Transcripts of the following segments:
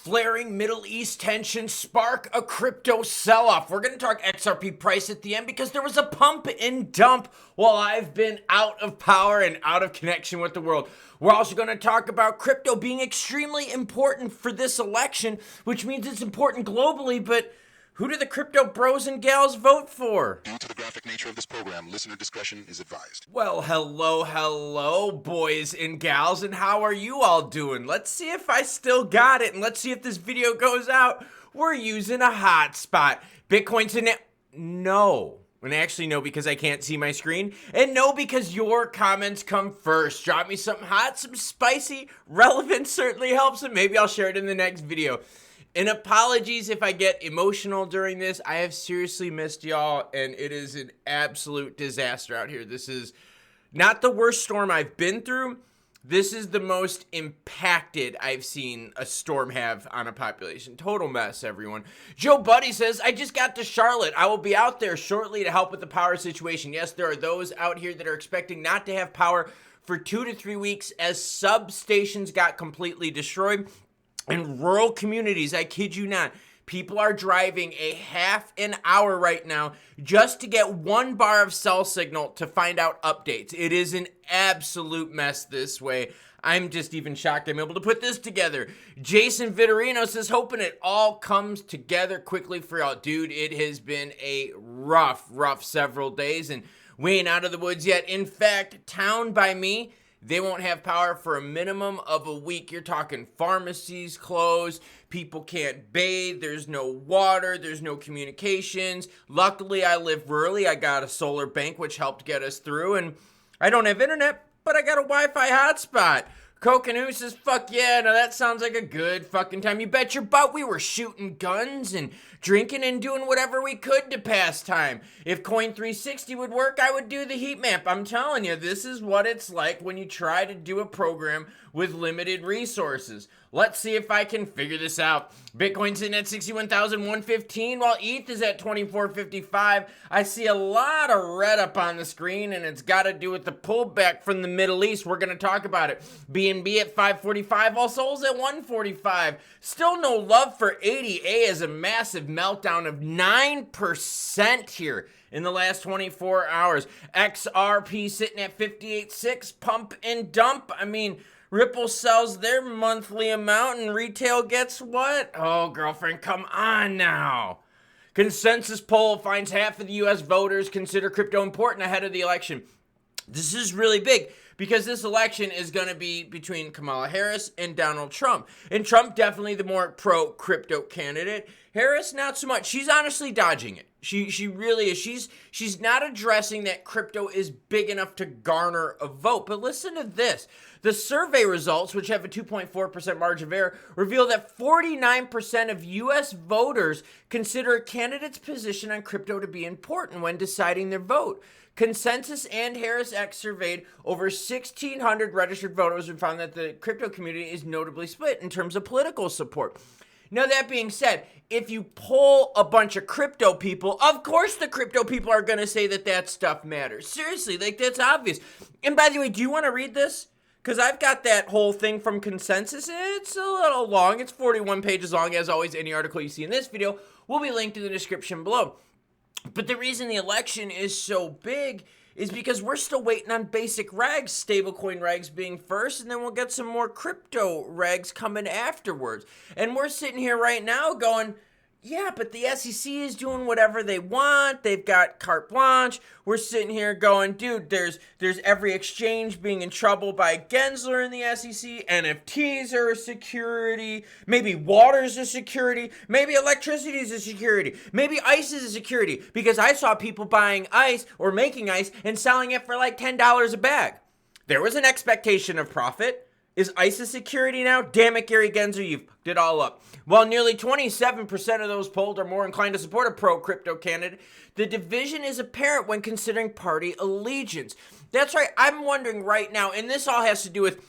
Flaring Middle East tensions spark a crypto sell-off. We're going to talk XRP price at the end because there was a pump and dump while I've been out of power and out of connection with the world. We're also going to talk about crypto being extremely important for this election, which means it's important globally, but who do the crypto bros and gals vote for? Due to the graphic nature of this program, listener discretion is advised. Well, hello, boys and gals, and how are you all doing? Let's see if I still got it, and let's see if this video goes out. We're using a hotspot. Bitcoin's in it. No. And actually, no, because I can't see my screen. And no, because your comments come first. Drop me something hot, some spicy, relevant certainly helps, and maybe I'll share it in the next video. And apologies if I get emotional during this. I have seriously missed y'all, and it is an absolute disaster out here. This is not the worst storm I've been through. This is the most impacted I've seen a storm have on a population. Total mess, everyone. Joe Buddy says, I just got to Charlotte. I will be out there shortly to help with the power situation. Yes, there are those out here that are expecting not to have power for 2 to 3 weeks as substations got completely destroyed. In rural communities, I kid you not, people are driving a half an hour right now just to get 1 bar of cell signal to find out updates. It is an absolute mess this way. I'm just even shocked I'm able to put this together. Jason Vitorino says, hoping it all comes together quickly for y'all. Dude, it has been a rough several days, and we ain't out of the woods yet. In fact, town by me, they won't have power for a minimum of a week. You're talking pharmacies closed, people can't bathe, there's no water, there's no communications. Luckily, I live rurally. I got a solar bank, which helped get us through, and I don't have internet, but I got a Wi-Fi hotspot. Kokanoo says, fuck yeah, now that sounds like a good fucking time. You bet your butt we were shooting guns and drinking and doing whatever we could to pass time. If Coin 360 would work, I would do the heat map. I'm telling you, this is what it's like when you try to do a program with limited resources. Let's see if I can figure this out. Bitcoin's in at 61,115 while ETH is at 2455. I see a lot of red up on the screen, and it's got to do with the pullback from the Middle East. We're going to talk about it. BNB at 545, all souls at 145. Still no love for ADA as a massive meltdown of 9% here in the last 24 hours. XRP sitting at 58.6, pump and dump. I mean, Ripple sells their monthly amount and retail gets what? Oh, girlfriend, come on now. Consensus poll finds half of the U.S. voters consider crypto important ahead of the election. This is really big because this election is going to be between Kamala Harris and Donald Trump. And Trump definitely the more pro-crypto candidate. Harris, not so much. She's honestly dodging it. She really is. She's not addressing that crypto is big enough to garner a vote. But listen to this. The survey results, which have a 2.4% margin of error, reveal that 49% of U.S. voters consider a candidate's position on crypto to be important when deciding their vote. Consensus and Harris X surveyed over 1,600 registered voters and found that the crypto community is notably split in terms of political support. Now, that being said, if you poll a bunch of crypto people, of course the crypto people are going to say that that stuff matters. Seriously, like that's obvious. And by the way, do you want to read this? Because I've got that whole thing from Consensus. It's a little long. It's 41 pages long. As always, any article you see in this video will be linked in the description below. But the reason the election is so big is because we're still waiting on basic regs, stablecoin regs being first, and then we'll get some more crypto regs coming afterwards. And we're sitting here right now going, yeah, but the SEC is doing whatever they want. They've got carte blanche. We're sitting here going, dude, there's every exchange being in trouble by Gensler in the SEC. NFTs are a security. Maybe water's a security. Maybe electricity is a security. Maybe ice is a security. Because I saw people buying ice or making ice and selling it for like $10 a bag. There was an expectation of profit. Is ICE a security now? Damn it, Gary Gensler, you've fucked it all up. While nearly 27% of those polled are more inclined to support a pro-crypto candidate, the division is apparent when considering party allegiance. That's right, I'm wondering right now, and this all has to do with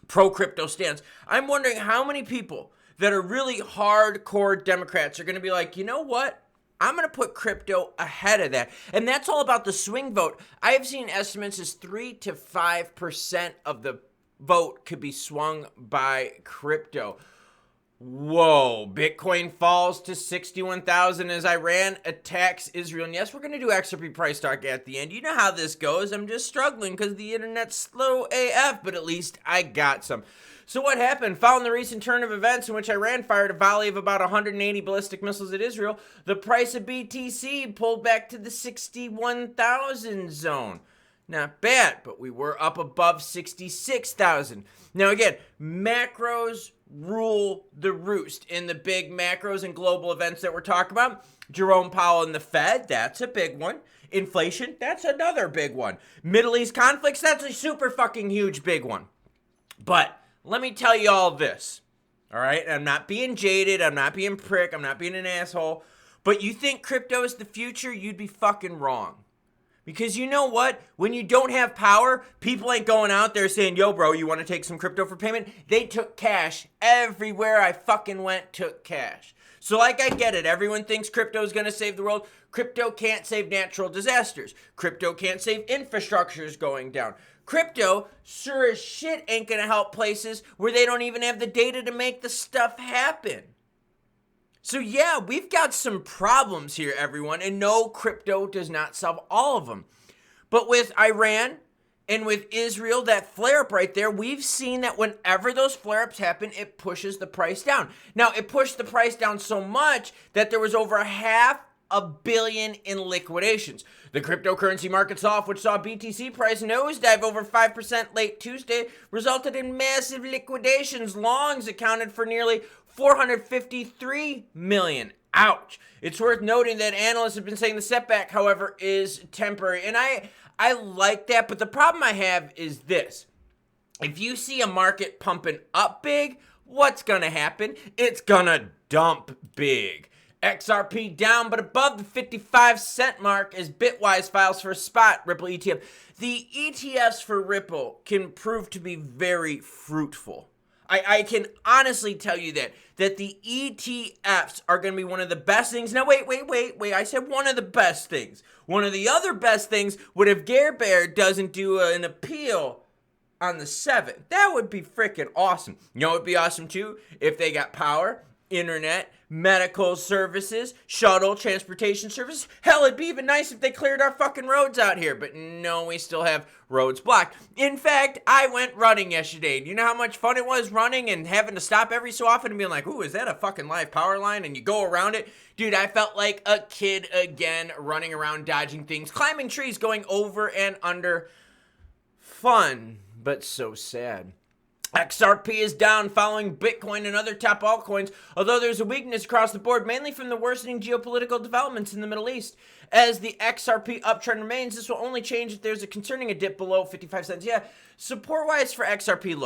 pro-crypto stance, I'm wondering how many people that are really hardcore Democrats are going to be like, you know what? I'm going to put crypto ahead of that. And that's all about the swing vote. I have seen estimates as 3 to 5% of the vote could be swung by crypto. Whoa, Bitcoin falls to 61,000 as Iran attacks Israel. And yes, we're going to do XRP price talk at the end. You know how this goes. I'm just struggling because the internet's slow AF, but at least I got some. So what happened? Following the recent turn of events in which Iran fired a volley of about 180 ballistic missiles at Israel, the price of BTC pulled back to the 61,000 zone. Not bad, but we were up above 66,000. Now again, macros rule the roost in the big macros and global events that we're talking about. Jerome Powell and the Fed, that's a big one. Inflation, that's another big one. Middle East conflicts, that's a super fucking huge big one. But let me tell you all this, all right? I'm not being jaded, I'm not being prick, I'm not being an asshole, but you think crypto is the future, you'd be fucking wrong. Because you know what? When you don't have power, people ain't going out there saying, yo, bro, you want to take some crypto for payment? They took cash. Everywhere I fucking went, took cash. So like, I get it. Everyone thinks crypto is going to save the world. Crypto can't save natural disasters. Crypto can't save infrastructures going down. Crypto, sure as shit, ain't going to help places where they don't even have the data to make the stuff happen. So yeah, we've got some problems here, everyone, and no, crypto does not solve all of them. But with Iran and with Israel, that flare-up right there, we've seen that whenever those flare-ups happen, it pushes the price down. Now, it pushed the price down so much that there was over $500 million in liquidations. The cryptocurrency markets off, which saw BTC price nosedive over 5% late Tuesday, resulted in massive liquidations. Longs accounted for nearly $453 million. Ouch. It's worth noting that analysts have been saying the setback, however, is temporary. And I like that, but the problem I have is this. If you see a market pumping up big, what's going to happen? It's going to dump big. XRP down, but above the 55-cent mark as Bitwise files for a spot Ripple ETF. The ETFs for Ripple can prove to be very fruitful. I can honestly tell you that the ETFs are going to be one of the best things. Now, wait. I said one of the best things. One of the other best things would if Gare Bear doesn't do an appeal on the 7th. That would be freaking awesome. You know what would be awesome too? If they got power, internet, medical services, shuttle, transportation services. Hell, it'd be even nice if they cleared our fucking roads out here. But no, we still have roads blocked. In fact, I went running yesterday. Do you know how much fun it was running and having to stop every so often and being like, ooh, is that a fucking live power line? And you go around it. Dude, I felt like a kid again, running around, dodging things, climbing trees, going over and under. Fun, but so sad. XRP is down following Bitcoin and other top altcoins, although there's a weakness across the board, mainly from the worsening geopolitical developments in the Middle East. As the XRP uptrend remains, this will only change if there's a concerning dip below 55 cents. Yeah, support-wise for XRP,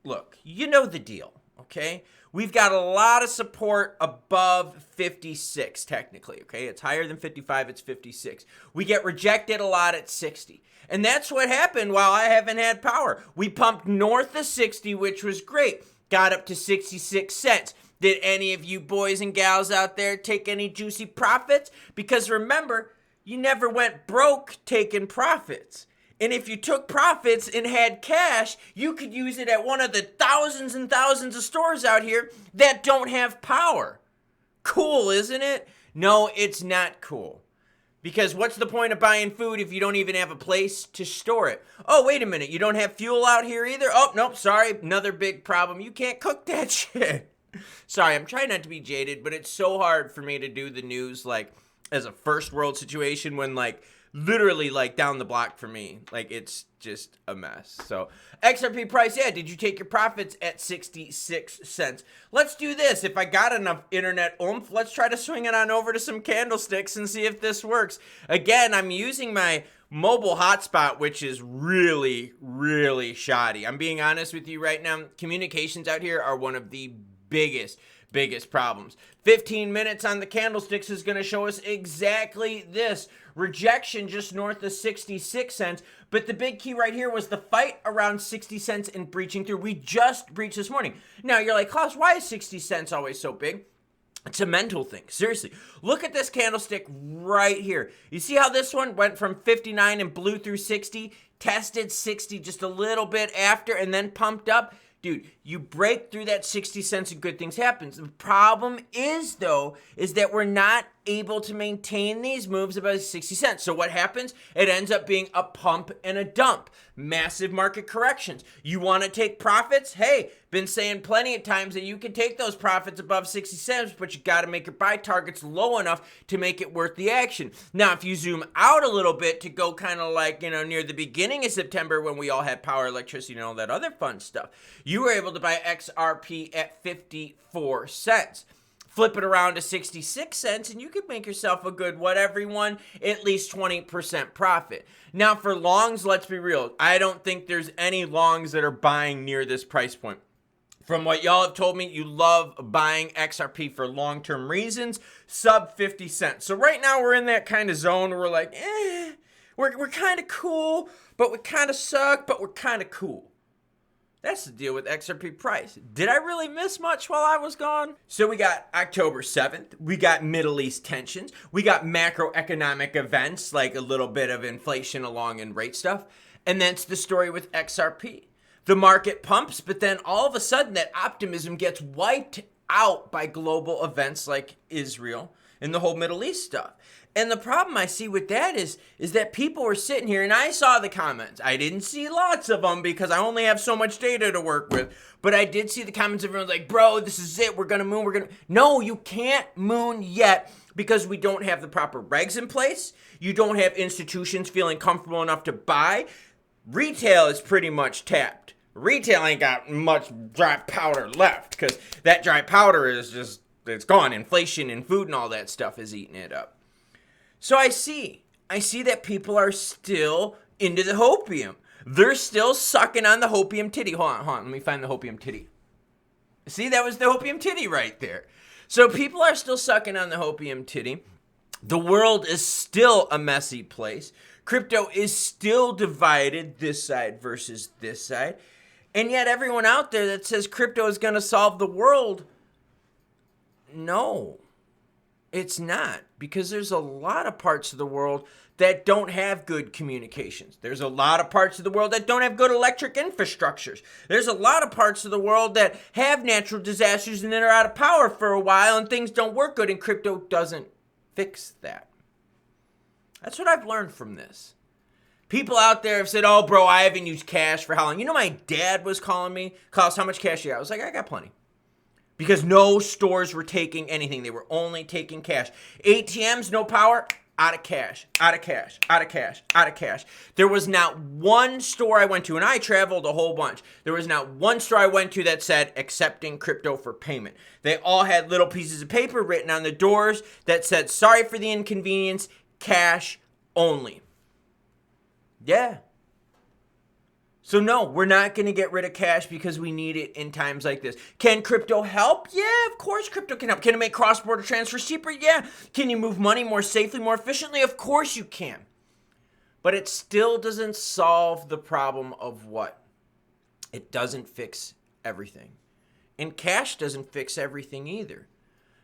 look, you know the deal, okay? We've got a lot of support above 56, technically, okay? It's higher than 55, it's 56. We get rejected a lot at 60. And that's what happened while I haven't had power. We pumped north of 60, which was great. Got up to 66 cents. Did any of you boys and gals out there take any juicy profits? Because remember, you never went broke taking profits. And if you took profits and had cash, you could use it at one of the thousands and thousands of stores out here that don't have power. Cool, isn't it? No, it's not cool. Because what's the point of buying food if you don't even have a place to store it? Oh, wait a minute. You don't have fuel out here either? Oh, nope. Sorry. Another big problem. You can't cook that shit. Sorry, I'm trying not to be jaded, but it's so hard for me to do the news like as a first world situation when like literally like down the block for me. Like it's just a mess. So XRP price, yeah, did you take your profits at 66 cents? Let's do this. If I got enough internet oomph, let's try to swing it on over to some candlesticks and see if this works. Again, I'm using my mobile hotspot, which is really, really shoddy. I'm being honest with you right now. Communications out here are one of the biggest problems. 15 minutes on the candlesticks is going to show us exactly this. Rejection just north of 66 cents. But the big key right here was the fight around 60 cents and breaching through. We just breached this morning. Now you're like, Klaus, why is 60 cents always so big? It's a mental thing. Seriously. Look at this candlestick right here. You see how this one went from 59 and blew through 60, tested 60 just a little bit after, and then pumped up? Dude, you break through that 60 cents and good things happen. The problem is, though, is that we're not able to maintain these moves above 60 cents. So what happens? It ends up being a pump and a dump. Massive market corrections. You want to take profits? Hey, been saying plenty of times that you can take those profits above 60 cents, but you got to make your buy targets low enough to make it worth the action. Now, if you zoom out a little bit to go kind of like, near the beginning of September when we all had power, electricity, and all that other fun stuff, you were able to buy XRP at 54 cents. Flip it around to 66 cents and you could make yourself a good, what everyone, at least 20% profit. Now for longs, let's be real. I don't think there's any longs that are buying near this price point. From what y'all have told me, you love buying XRP for long-term reasons, sub 50 cents. So right now we're in that kind of zone where we're like, we're kind of cool, but we kind of suck, but we're kind of cool. That's the deal with XRP price. Did I really miss much while I was gone? So we got October 7th. We got Middle East tensions. We got macroeconomic events like a little bit of inflation along in rate stuff. And that's the story with XRP. The market pumps, but then all of a sudden that optimism gets wiped out by global events like Israel and the whole Middle East stuff. And the problem I see with that is that people were sitting here, and I saw the comments. I didn't see lots of them because I only have so much data to work with. But I did see the comments. Everyone's like, bro, this is it. We're going to moon. No, you can't moon yet because we don't have the proper regs in place. You don't have institutions feeling comfortable enough to buy. Retail is pretty much tapped. Retail ain't got much dry powder left because that dry powder is just, it's gone. Inflation and food and all that stuff is eating it up. So I see that people are still into the hopium. They're still sucking on the hopium titty. Hold on. Let me find the hopium titty. See, that was the hopium titty right there. So people are still sucking on the hopium titty. The world is still a messy place. Crypto is still divided, this side versus this side. And yet everyone out there that says crypto is going to solve the world, no. It's not, because there's a lot of parts of the world that don't have good communications. There's a lot of parts of the world that don't have good electric infrastructures. There's a lot of parts of the world that have natural disasters and then are out of power for a while and things don't work good, and crypto doesn't fix that. That's what I've learned from this. People out there have said, oh, bro, I haven't used cash for how long? My dad was calling me, Klaus, how much cash you got? I was like, I got plenty. Because no stores were taking anything. They were only taking cash. ATMs, no power, out of cash, out of cash, out of cash, out of cash. There was not one store I went to, and I traveled a whole bunch. There was not one store I went to that said accepting crypto for payment. They all had little pieces of paper written on the doors that said, sorry for the inconvenience, cash only. Yeah. So no, we're not going to get rid of cash because we need it in times like this. Can crypto help? Yeah, of course crypto can help. Can it make cross-border transfers cheaper? Yeah. Can you move money more safely, more efficiently? Of course you can. But it still doesn't solve the problem of what? It doesn't fix everything. And cash doesn't fix everything either.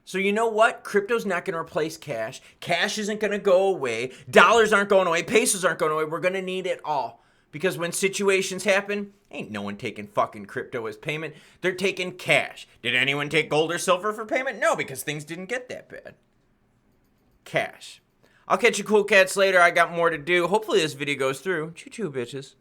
So you know what? Crypto's not going to replace cash. Cash isn't going to go away. Dollars aren't going away. Pesos aren't going away. We're going to need it all. Because when situations happen, ain't no one taking fucking crypto as payment. They're taking cash. Did anyone take gold or silver for payment? No, because things didn't get that bad. Cash. I'll catch you cool cats later. I got more to do. Hopefully this video goes through. Choo-choo, bitches.